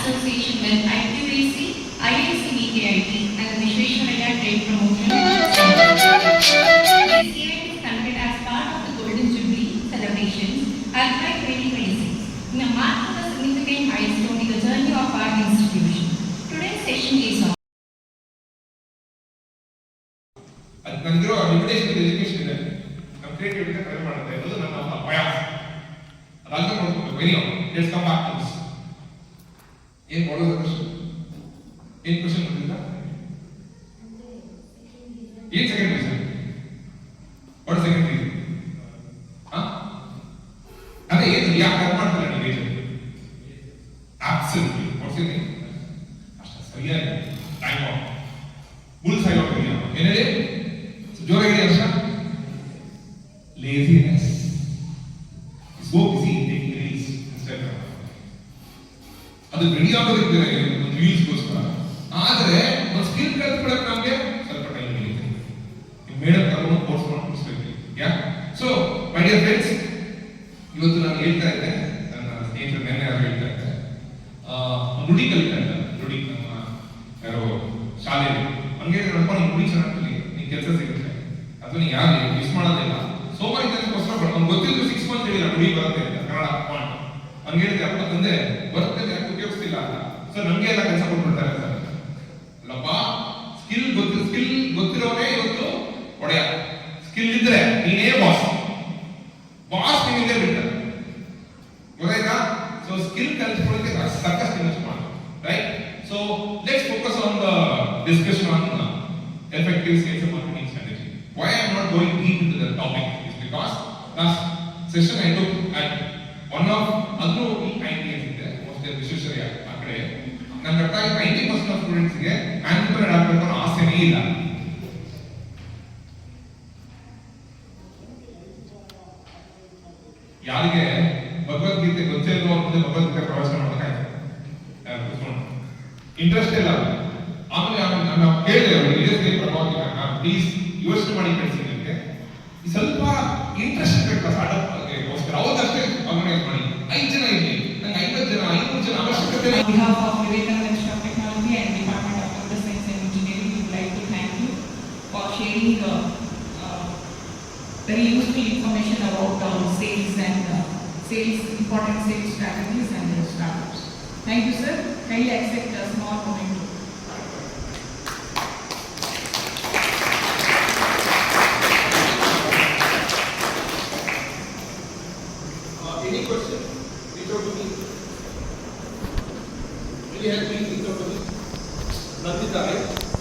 association with IQAC, IIC VKIT, and the Vishweshwaraya Trade Promotion Center. This event is conducted as part of the Golden Jubilee celebrations Alpha 2026, in a mark of a significant milestone in the journey of our institution. Today's session is on. ನನಗಿರೋ limitation education ಇದೆ. ನಮ್ಮ creativity try ಮಾಡುತ್ತೆ ಅದು ನನ್ನ ಭಯ. ಅದನ್ನ ನೋಡ್ಕೊಂಡು very let's come back to this. ಏನು ಮಾಡೋದು ಕ್ವೆಶ್ಚನ್? ಏನು ಕ್ವೆಶ್ಚನ್ ಬಂದಿಲ್ಲ? ಏನು second reason? What second reason? ಅದೇ ಏನು ಯಾಕೆ ಕಟ್ ಮಾಡ್ತಿಲ್ಲ ನೀವು reason? Absolutely what's your name? ಅಷ್ಟೇ ಸರಿಯಾಗಿ ಟೈಮ್ ಔಟ್. ಬುಲ್ಸ್ ಆಗಿ ಹೋಗ್ತೀವಿ. ಏನು ಹೇಳಿ? ಜೋರಾಗಿ ಹರ್ಷ. laziness is so busy in taking reels Instagram. ಅದು ರೆಡಿ ಆಗೋದಕ್ಕೆ ಒಂದು ರೀಲ್ಸ್ ಗೋಸ್ಕರ. ಆದರೆ ಒಂದು ಸ್ಕಿಲ್ ಕಲ್ತ್ಕೊಳ್ಳೋಕೆ ನಮಗೆ ಸ್ವಲ್ಪ ಟೈಮ್ ಹಿಡಿಯುತ್ತೆ. ನೀವು ಮೇಡಮ್ ತಗೊಂಡು ಕೋರ್ಸ್ ಮಾಡ್ಕೊಡ್ಸ್ಬೇಕು. Yeah so my dear friends, ಇವತ್ತು ನಾನು ಹೇಳ್ತಾ ಇದ್ದೆ, ನನ್ನ ಸ್ನೇಹಿತರು ನೆನ್ನೆ ಯಾರು ಹೇಳ್ತಾ ಇದ್ದೆ, ನುಡಿ ಕಲಿತಾ ಇದ್ದ ನುಡಿ ನಮ್ಮ ಯಾರೋ ಶಾಲೆಯಲ್ಲಿ ಹಂಗೆ ನೋಡಪ್ಪ ನೀನು ನುಡಿ ಚೆನ್ನಾಗಿ ಕಲಿ, ನೀನು ಕೆಲಸ ಸಿಗುತ್ತೆ ಅಥವಾ ನೀನು ಯಾರು ಮಿಸ್ ಮಾಡೋದಿಲ್ಲ. ಸೋಮವಾರ ಅವ್ನು ಗೊತ್ತಿದ್ದು 6 ಮಂತ್ ಹೇಳಿಲ್ಲ ನುಡಿ ಬರುತ್ತೆ ಅಂತ ಕನ್ನಡ ಪಾಯಿಂಟ್. ಅವ್ನು ಹೇಳಿದ್ರೆ ಅಪ್ಪ ತಂದೆ ಬರುತ್ತೆ ಯಾಕೆ ಉಪಯೋಗಿಸ್ತಿಲ್ಲ ಅಂತ. ಸೊ ನಮ್ಗೆ ಎಲ್ಲ ಕೆಲಸ ಕೊಟ್ಬಿಡ್ತಾರೆ ಸರ್. ಅಲ್ಲಪ್ಪ ಸ್ಕಿಲ್ ಗೊತ್ತಿರೋನೇ ಇವತ್ತು ಒಡೆಯ. ಸ್ಕಿಲ್ ಇದ್ರೆ ನೀನೇ ಬಾಸ್ ನಿಮ್ಮಿಂದೇ ಬಿಡ್ತಾರೆ. ಗೊತ್ತಾಯ್ತಾ? ಸೊ ಸ್ಕಿಲ್ ಕಲ್ತ್ಕೊಳ್ಳೋಕೆ ಸಾಕಷ್ಟು ಇನ್ವೆಸ್ಟ್ ಮಾಡಿ. Right? So let's focus on the discussion on effective sales and marketing strategy. Why I am not going deep into the topic is because last session I took at one of other IITs ಇದೆ, mostly Visvesvaraya ಆ ಕಡೆ. ನನ್ನ ಪ್ರಕಾರ 90% of students ಗೆ ಆಂಟ್ರಪ್ರೆನರ್ ಆಗಬೇಕು ಅನ್ನೋ ಆಸೆನೇ ಇಲ್ಲ. ಯಾರಿಗೆ ಭಗವದ್ಗೀತೆ ಗೊತ್ತಿರೋ ಮುಂದೆ ಭಗವದ್ಗೀತೆ ಪ್ರವಚನ ಮಾಡಬೇಕಾಯ್ತು ಇಂಟ್ರೆಸ್ಟ್ ಇಲ್ಲ. ಆಮೇಲೆ ನಾನು ಕೇಳಿದೆ ಅವರಿಗೆ ಪ್ಲೀಸ್ ಯೋಚನೆ ಮಾಡಿ ಕಳಿಸಿ ನನಗೆ ಸ್ವಲ್ಪ ಇಂಟ್ರೆಸ್ಟ್ ಬೇಕು ಸ್ಟಾರ್ಟ್ಅಪ್ಗೋಸ್ಕರ. ಅವತ್ತಷ್ಟೇ ಆರ್ಗನೈಸ್ ಮಾಡಿ. 5 ಜನ ಇರಲಿ, ನಂಗೆ 50 ಜನ 500 ಜನ ಅವಶ್ಯಕತೆ. On behalf of Vivekananda Institute of Technology and Department of Computer Science and Engineering, we would like to thank you for sharing very useful information about sales and important sales strategies and startups. Thank you, sir. Kindly accept a small moment. Any question? Reach out to me. Will you help me? Reach out to me. Nandita, right?